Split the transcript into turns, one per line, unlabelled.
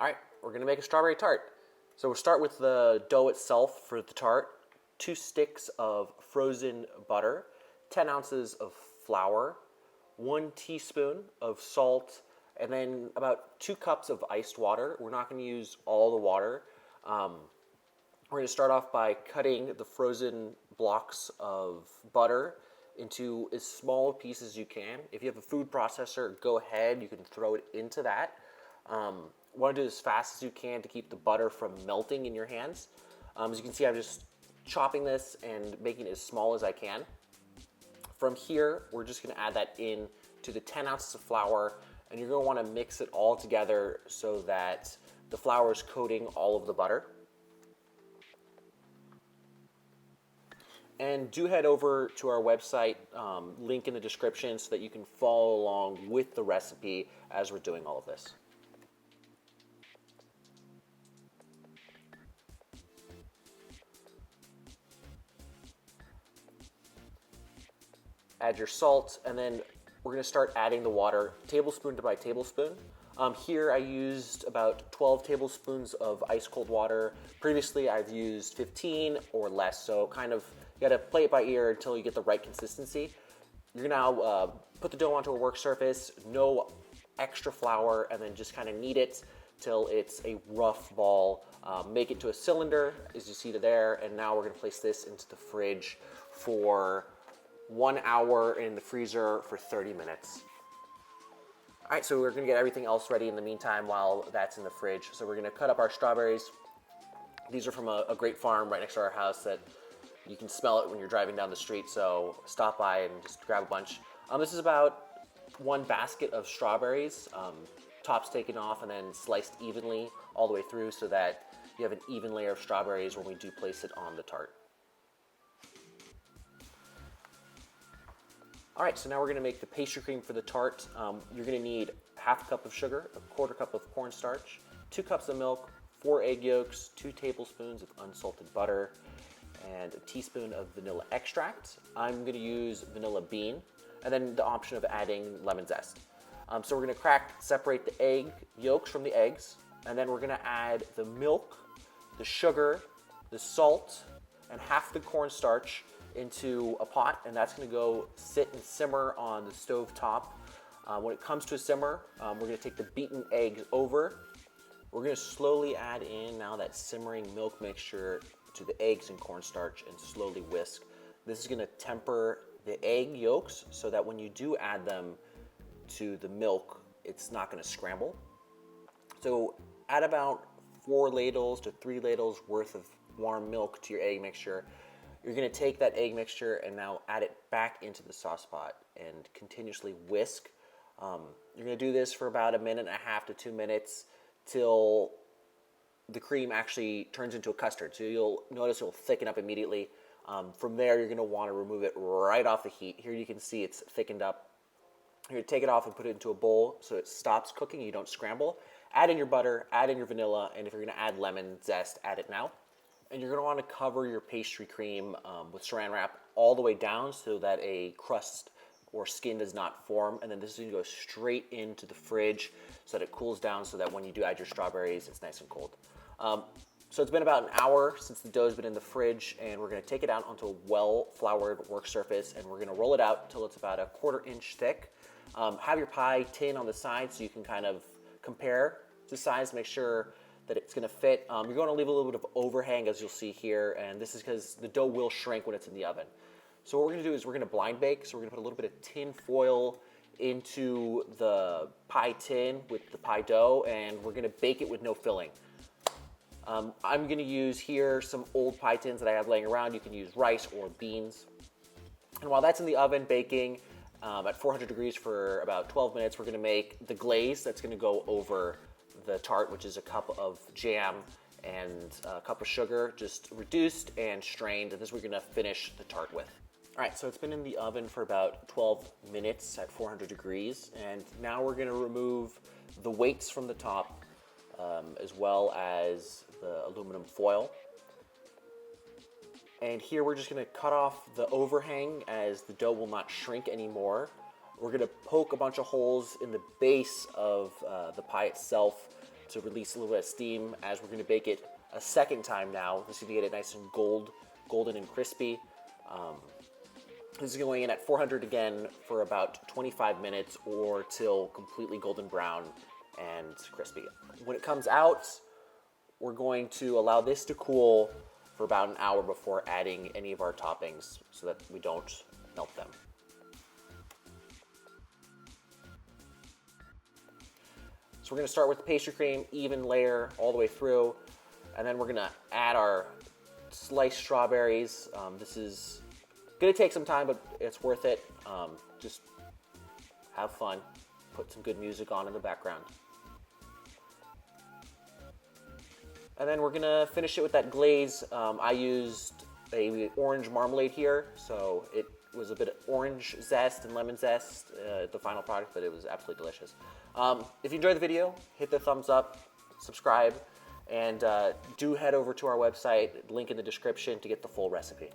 All right, we're gonna make a strawberry tart. So we'll start with the dough itself for the tart. 2 sticks of frozen butter, 10 ounces of flour, 1 teaspoon of salt, and then about 2 cups of iced water. We're not gonna use all the water. We're gonna start off by cutting the frozen blocks of butter into as small a piece as you can. If you have a food processor, go ahead, you can throw it into that. Want to do it as fast as you can to keep the butter from melting in your hands. As you can see, I'm just chopping this and making it as small as I can. From here, we're just gonna add that in to the 10 ounces of flour, and you're gonna wanna mix it all together so that the flour is coating all of the butter. And do head over to our website, link in the description, so that you can follow along with the recipe as we're doing all of this. Add your salt, and then we're gonna start adding the water tablespoon by tablespoon. Here I used about 12 tablespoons of ice cold water. Previously I've used 15 or less, so kind of you gotta play it by ear until you get the right consistency. You're gonna now put the dough onto a work surface, no extra flour, and then just kind of knead it till it's a rough ball. Make it to a cylinder, as you see there, and now we're gonna place this into the fridge for 1 hour, in the freezer for 30 minutes. All right, so we're gonna get everything else ready in the meantime while that's in the fridge. So we're gonna cut up our strawberries. These are from a great farm right next to our house that you can smell it when you're driving down the street, so stop by and just grab a bunch. This is about 1 basket of strawberries, tops taken off and then sliced evenly all the way through so that you have an even layer of strawberries when we do place it on the tart. All right, so now we're gonna make the pastry cream for the tart. You're gonna need 1/2 cup of sugar, 1/4 cup of cornstarch, 2 cups of milk, 4 egg yolks, 2 tablespoons of unsalted butter, and a teaspoon of vanilla extract. I'm gonna use vanilla bean, and then the option of adding lemon zest. So we're gonna separate the egg yolks from the eggs, and then we're gonna add the milk, the sugar, the salt, and half the cornstarch into a pot, and that's gonna go sit and simmer on the stove top. When it comes to a simmer, we're gonna take the beaten eggs over. We're gonna slowly add in now that simmering milk mixture to the eggs and cornstarch and slowly whisk. This is gonna temper the egg yolks so that when you do add them to the milk, it's not gonna scramble. So add about 4 ladles to 3 ladles worth of warm milk to your egg mixture. You're gonna take that egg mixture and now add it back into the sauce pot and continuously whisk. You're gonna do this for about 1.5 to 2 minutes till the cream actually turns into a custard. So you'll notice it'll thicken up immediately. From there, you're gonna wanna remove it right off the heat. Here you can see it's thickened up. You're gonna take it off and put it into a bowl so it stops cooking, you don't scramble. Add in your butter, add in your vanilla, and if you're gonna add lemon zest, add it now. And you're gonna wanna cover your pastry cream with saran wrap all the way down so that a crust or skin does not form. And then this is gonna go straight into the fridge so that it cools down so that when you do add your strawberries, it's nice and cold. So it's been about an hour since the dough's been in the fridge, and we're gonna take it out onto a well-floured work surface, and we're gonna roll it out until it's about 1/4 inch thick. Have your pie tin on the side so you can kind of compare the size, make sure that it's gonna fit. You're gonna leave a little bit of overhang, as you'll see here, and this is because the dough will shrink when it's in the oven. So what we're gonna do is we're gonna blind bake. So we're gonna put a little bit of tin foil into the pie tin with the pie dough, and we're gonna bake it with no filling. I'm gonna use here some old pie tins that I have laying around. You can use rice or beans. And while that's in the oven baking at 400 degrees for about 12 minutes, we're gonna make the glaze that's gonna go over the tart, which is a cup of jam and a cup of sugar, just reduced and strained. And this we're gonna finish the tart with. All right, so it's been in the oven for about 12 minutes at 400 degrees. And now we're gonna remove the weights from the top as well as the aluminum foil. And here we're just gonna cut off the overhang as the dough will not shrink anymore. We're gonna poke a bunch of holes in the base of the pie itself to release a little bit of steam as we're going to bake it a second time now. This is going to get it nice and golden and crispy. This is going in at 400 again for about 25 minutes or till completely golden brown and crispy. When it comes out, we're going to allow this to cool for about an hour before adding any of our toppings so that we don't melt them. So we're going to start with the pastry cream, even layer all the way through, and then we're going to add our sliced strawberries. This is going to take some time, but it's worth it. Just have fun. Put some good music on in the background. And then we're going to finish it with that glaze. I used a orange marmalade here, so it was a bit of orange zest and lemon zest, the final product, but it was absolutely delicious. If you enjoyed the video, hit the thumbs up, subscribe, and do head over to our website, link in the description to get the full recipe.